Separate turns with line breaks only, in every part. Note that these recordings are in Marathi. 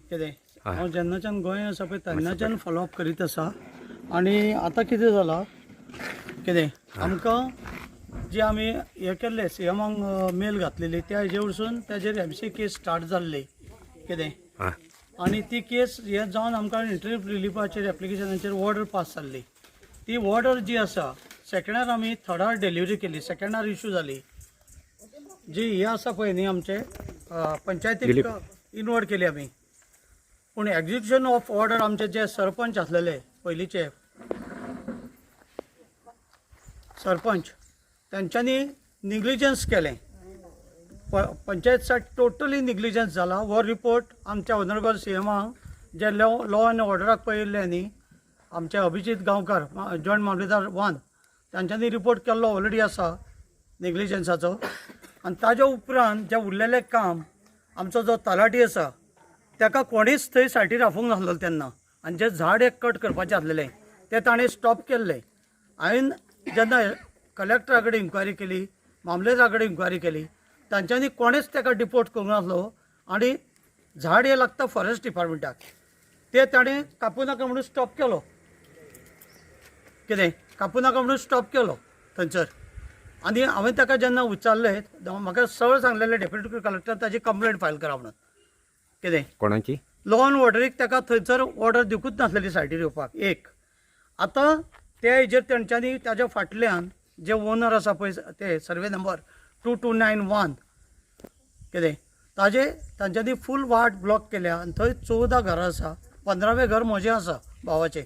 कितें हांव जेन्नाच्यान गोंयांत आसा पळय तेन्नाच्यान फॉलोअप करीत आसा आनी आतां कितें जालां कितें आमकां जे आमी हे केल्ले सीएमाक मेल घातलेली त्या हेजे वरसून तेजेर एमसी केस स्टार्ट जाल्ली कितें आनी ती केस हे जावन आमकां इंटरव्यू रिलिफाचेर एप्लिकेशनाचेर ऑर्डर पास जाल्ली ती ऑर्डर जी आसा सेकंडार आमी थर्डार डिलिव्हरी केली सेकंडार इश्यू जाली जी हे आसा पळय न्ही आमचे पंचायतीक इनवर्ट केली आमी पूण एग्जिक्युशन ऑफ ऑर्डर आमचे जे सरपंच आसलेले पयलींचे सरपंच त्यांच्यानी निग्लिजन्स केलें पंचायत सायड टोटली निग्लिजन्स जाला हो रिपोर्ट आमच्या ऑनरेबल सीएमाक जे लॉ एंड ऑर्डराक पळयल्ले न्ही आमचे अभिजीत गांवकार जॉयंट मामलेदार 1 तांच्यांनी रिपोर्ट केल्लो ऑलरेडी आसा निग्लिजन्साचो आनी ताज्या उपरांत जे उरलेलें काम आमचो जो तलाटी आसा ताका कोणीच थंय सायटीर आफूंक नासलो तेन्ना आनी जे झाड एक कट करपाचें आसलेलें तें ताणें स्टॉप केल्लें हांवें जेन्ना कलेक्टरा कडेन इन्क्वायरी केली मामलेदारा कडेन इन्क्वायरी केली तांच्यांनी कोणेच ताका डिपोर्ट करूंक नासलो आनी झाड हे लागता फॉरेस्ट डिपार्टमेंटाक ते ताणें कापूं नाका म्हणून स्टॉप केलो कितें कापूं नाका म्हणून स्टॉप केलो थंयसर आनी हांवें ताका जेन्ना विचारलें म्हाका सरळ सांगलेलें डेप्युटी कलेक्टर ताजी कंप्लेंट फायल करा म्हणून कितें
कोणाची
लॉ एंड ऑर्डरीक ताका थंयसर ऑर्डर दिवूंकच नासलेली सायटीर येवपाक एक आतां त्या हेजेर तेंच्यांनी ताज्या फाटल्यान जे ओनर आसा पळय ते सर्वे नंबर 2291 कितें तांच्यांनी फूल वाट ब्लॉक केल्या आनी थंय 14 घरां आसा 15वें घर म्हजें आसा भावाचें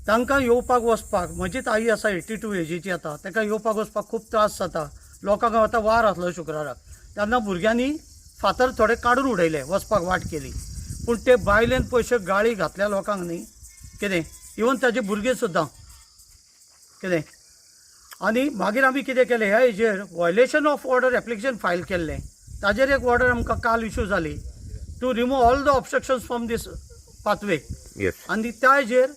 तांकां येवपाक वचपाक म्हजीच आई आसा 82 एजीची आतां ताका येवपाक वचपाक खूब त्रास जाता लोकांक आतां वार आसलो शुक्राराक तेन्ना भुरग्यांनी फातर थोडे काडून उडयले वचपाक वाट केली पूण ते बायलेन पयशे गाळी घातल्या लोकांक न्ही कितें इवन ताजे भुरगे सुद्दां कितें आनी मागीर आमी कितें केलें ह्या हेजेर violation of order application file केल्लें ताजेर एक ऑर्डर आमकां काल इश्यू जाली to remove all the obstructions from this pathway आनी त्या हेजेर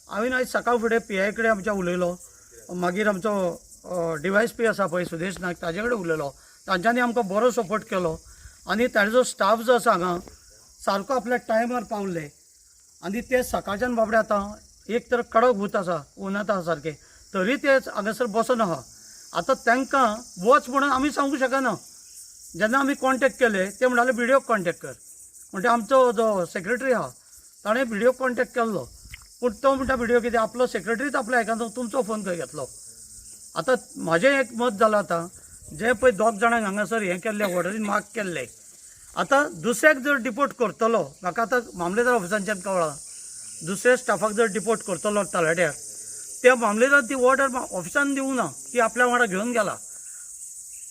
हांवें आयज सकाळ फुडें PI कडेन आमच्या उलयलो मागीर आमचो DYSP आसा पळय सुदेश नायक ताजे कडेन उलयलो तांच्यांनी आमकां बरो सपोर्ट केलो आनी ताजो स्टाफ जो आसा हांगा सारको आपल्या टायमार पावले आनी ते सकाळच्यान बाबडे आतां एक तर कडक वूत आसा उनात आसा सारकें तरी ते हांगासर बसून आहा आतां तांकां वच म्हणून आमी सांगूंक शकना जेन्ना आमी कॉन्टेक्ट केले ते म्हणटाले व्हिडिओ कॉन्टेक्ट कर म्हणजे आमचो जो सेक्रेटरी आहा ताणें व्हिडिओ कॉन्टेक्ट केल्लो पूण तो म्हणटा व्हिडिओ कितें आपलो सेक्रेटरीच आपल्या एकांतो तुमचो फोन खंय घेतलो आतां म्हाजें एक मत जालां आतां जे पळय 2 जाणांक हांगासर हें केल्लें ऑर्डरीन मार्क केल्लें आतां दुसऱ्याक जर डिपोर्ट करतलो म्हाका आतां मामलेदार ऑफिसांच्यान कळ्ळां दुसऱ्या स्टाफाक जर डिपोर्ट करतलो तलाट्याक त्या मामलेदार ती ऑर्डर ऑफिसान दिवंक ना ती आपल्या वांगडा घेवन गेला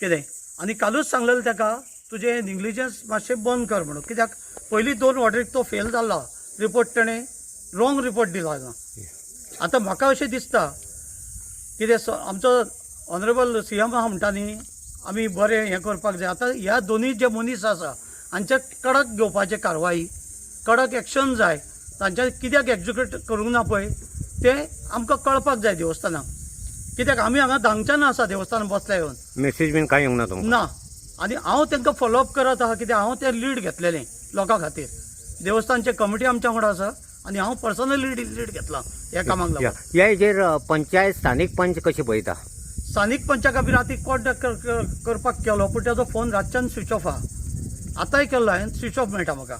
कितें आनी कालूच सांगलेलें ताका तुजें निग्लिजन्स मातशें बंद कर म्हणून कित्याक पयलीं 2 ऑर्डरीक तो फेल जाल्लो रिपोर्ट ताणें रॉंग रिपोर्ट दिला हांगा आतां म्हाका अशें दिसता कितें आमचो ऑनरेबल CM आहा म्हणटा न्ही आमी बरें हें करपाक जाय आतां ह्या दोनूय जे मनीस आसा हांचे कडक घेवपाचे कारवाई कडक एक्शन जाय तांच्या कित्याक एग्जिक्यूट करूंक ना पळय तें आमकां कळपाक जाय देवस्थानाक कित्याक आमी हांगा धांगच्यान आसा देवस्थानान बसल्या येवन
मेसेज बीन कांय येवंक ना तुमकां
ना आनी हांव तांकां फॉलोअप करत आहा कित्याक हांव तें लीड घेतलेलें लोकां खातीर देवस्थानचे कमिटी आमच्या वांगडा आसा आनी हांव पर्सनली लीड घेतलां ह्या कामाक लागून
ह्या हेजेर पंचायत स्थानीक पंच कशें पळयता
स्थानीक पंचाक आमी राती कॉन्टेक्ट करपाक केलो पूण ताजो फोन रातच्यान स्विच ऑफ आहा आतांय केल्लो हांवें स्विच ऑफ मेळटा म्हाका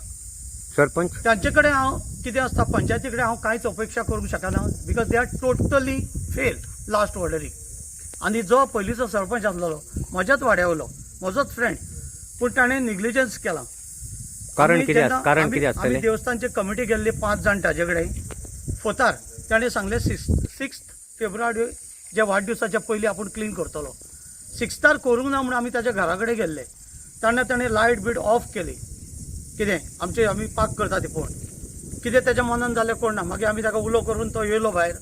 सरपंच
तांचे कडेन हांव कितें आसता पंचायती कडेन हांव कांयच अपेक्षा करूंक शकना because they are totally fail last ऑर्डरीक आनी जो पयलींचो सरपंच आसलेलो म्हज्याच वाड्यावयलो म्हजोच फ्रेंड पूण ताणें निग्लिजन्स केला
कारण कितें आसतलें
आमी देवस्थानचे कमिटी गेल्ली 5 जाण ताजे कडेन फोतार ताणें सांगलें 6 फेब्रुवारी जे वाडदिवसाच्या पयलीं आपूण क्लीन करतलो 6थार करूंक ना म्हणून आमी ताच्या घरा कडेन गेल्ले तेन्ना ताणें लायट बीट ऑफ केली कितें आमचे आमी पाक करता ते पळोवन कितें ताच्या मनान जालें कोण ना मागीर आमी ताका उलो करून तो येयलो भायर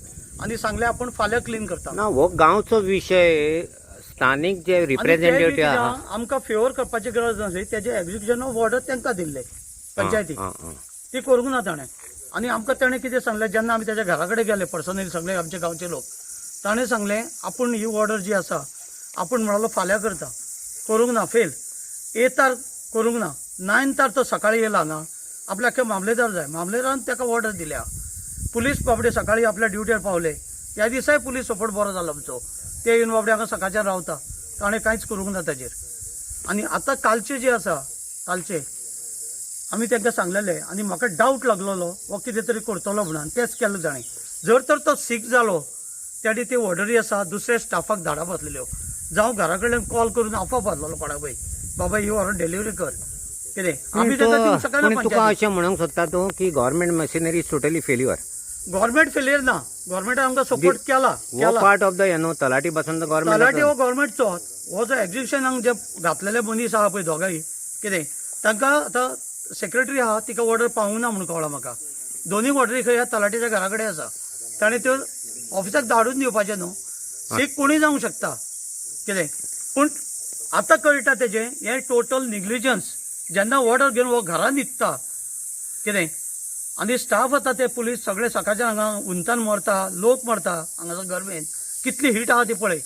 आनी सांगलें आपूण फाल्यां क्लीन करता
ना हो गांवचो विशय स्थानीक जे रिप्रेझेंटेटिव्ह आहा
आमकां फेवर करपाची गरज नासली तेजे एग्जिक्युशन ऑफ ऑर्डर तांकां दिल्ले पंचायतीक ती करूंक ना ताणें आनी आमकां ताणें कितें सांगलें जेन्ना आमी ताच्या घरा कडेन गेले पर्सनली सगळे आमचे गांवचे लोक ताणें सांगलें आपूण ही ऑर्डर जी आसा आपूण म्हणालो फाल्यां करता करूंक ना फेल 8 तार करूंक ना 9 तार तो सकाळीं येयला हांगा आपल्या अख्खे मामलेदार जाय मामलेदारान ताका ऑर्डर दिल्या पुलीस बाबडे सकाळी आपल्या ड्युटीर पावले ह्या दिसाय पुलीस सपोर्ट बरो जालो आमचो ते येवन बाबडे हांगा सकाळच्यान रावता ताणें कांयच करूंक ना ताजेर आनी आतां कालचे जे आसा कालचे आमी तांकां सांगलेले आनी म्हाका डावट लागलेलो हो कितें तरी करतलो म्हणून तेच केलें जाणें जर तर तो सीक जालो त्या ती ऑर्डरी आसा दुसऱ्या स्टाफाक धाडप आसलेल्यो जावं घरा कडल्यान कॉल करून आपोवप आसलेलो कोणाक पळय बाबा ही व्हरून डिलिव्हरी कर कितें आमी ताका दिवंक शकना
पण तुका अशें म्हणूंक सोदता तूं की government machinery is totally failure
government failure ना गव्हर्नमेंटान आमकां सपोर्ट केला
वो पार्ट ऑफ द तलाठी पासून
तलाठी
गव्हर्नमेंट
हो गव्हर्नमेंटचो हो जो एग्जिबिशनाक जे घातलेले मनीस आहा पळय दोगांय कितें तांकां आतां सेक्रेटरी आहा तिका ऑर्डर पावूंक ना म्हणून कळ्ळां म्हाका दोनूय ऑर्डरी खंय ह्या तलाटीच्या घरा कडेन आसा ताणें त्यो ऑफिसाक धाडून दिवपाचें न्हू सीक कोणूय जावंक शकता कितें पूण आतां कळटा तेजें हें टोटल निग्लिजन्स जेन्ना ऑर्डर घेवन हो घरान न्हिदता कितें आनी स्टाफ आतां ते पुलीस सगळे सकाळच्यान हांगा उंचान मरता लोक मरता हांगासर गरमेन कितली हीट आहा ती पळय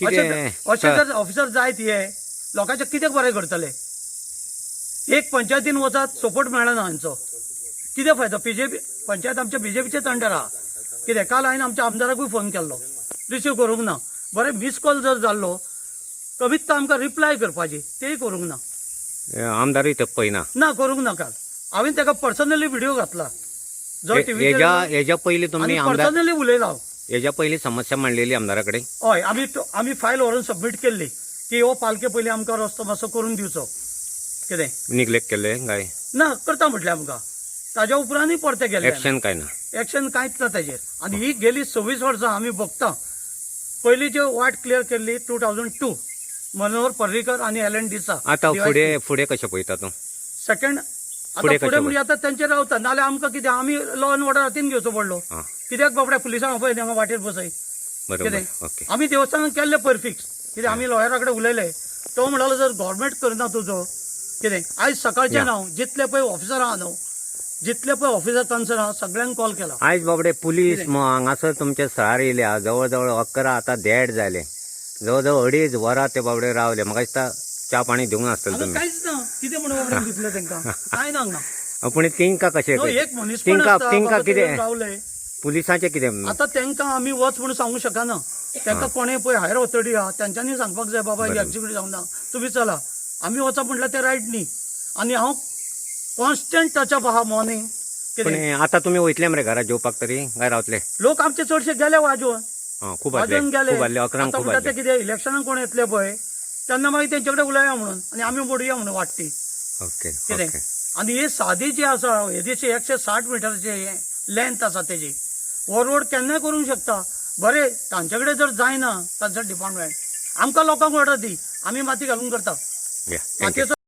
अशें जर ऑफिसर जायत हे लोकांचें कितें बरें करतले एक पंचायतीन वचात सपोर्ट मेळना हांचो कितें फायदो पंचायत आमच्या बीजेपीचेच अंडर आहा कितें काल हांवें आमच्या आमदाराकूय फोन केल्लो रिसीव करूंक ना बरें मिस कॉल जर जाल्लो कमीत तो आमकां रिप्लाय करपाची तेय करूंक ना
आमदारूय पळयना
ना करूंक ना काल हांवें ताका पर्सनली व्हिडिओ घातला जो
हेज्या पयलीं तुमी आमदार
पर्सनली उलयला हांव
हेज्या पयलीं समस्या मांडलेली आमदारा कडेन
हय आमी फायल व्हरून सबमीट केल्ली की हो पालके पयलीं आमकां रस्तो मातसो करून दिवचो कितें
निग्लेक्ट केले काय
ना करता म्हटलें आमकां ताज्या उपरांतूय परते गेले
एक्शन काय ना
एक्शन कांयच ना ताजेर आनी ही गेली 26 वर्सां आमी बघता पयलींची वाट क्लियर केल्ली 2002 मनोहर पर्रीकर आनी एल दिसा
आतां फुडें कशें पळयता तूं
सेकंड आतां फुडें म्हणजे आतां तेंचे रावता नाल्यार आमकां कितें आमी लॉ अँड ऑर्डर हातीन घेवचो पडलो कित्याक बाबड्या पुलिसांक पळय हांगा वाटेर बसय कितें आमी देवस्थानान केल्ले परफिक्स कितें आमी लॉयरा कडेन उलयले तो म्हणलो जर गव्हर्नमेंट करना तुजो कितें आयज सकाळच्यान हांव जितले पळय ऑफिसर आहा न्हू जितले पळय ऑफिसर तांचर आहा सगळ्यांक कॉल केला
आयज बाबडे पुलीस हांगासर तुमचे सहार येयल्या जवळ जवळ 11 आतां देड जाले जवळ जवळ 2.5 वरां ते बाबडे रावले म्हाका दिसता च्या पाणी दिवंक नासतले तुमी
कांयच ना कितें म्हणून दितले तांकां कांय ना
पूण तेंकां कशें
एक मनीस पण आसता,
तेंकां
बाबा
कितें
रावले
पुलिसांचें कितें
आतां तांकां आमी वच म्हणून सांगूंक शकना तांकां कोणें पळय हायर ऑथॉरिटी आहा तांच्यांनी सांगपाक जाय बाबा ही एक्झिक्यूट जावंक ना तुमी चला आमी वचा म्हटल्यार ते रायट न्ही आनी हांव कॉन्स्टंट टचअप आहा मॉर्निंग
पूण आतां तुमी वयतले मरे घरा जेवपाक तरी काय रावतले
लोक आमचे चडशे गेले वाजोवन
खूब
वाजोवन गेले
खूब 11 खूब
ते कितें इलेक्शनाक कोण येतले पळय तेन्ना मागीर तेंचे कडेन उलया म्हणून आनी आमी मोडया म्हणून वाटटी
ओके
कितें आनी ही सादी जी आसा हे दिशी 160 मिटरचे हे लेंथ आसा तेजी हो रोड केन्नाय करूंक शकता बरें तांचे कडेन जर जायना तांचो डिपार्टमेंट आमकां लोकांक ऑर्डर दी आमी माती घालून करता
थँक्यू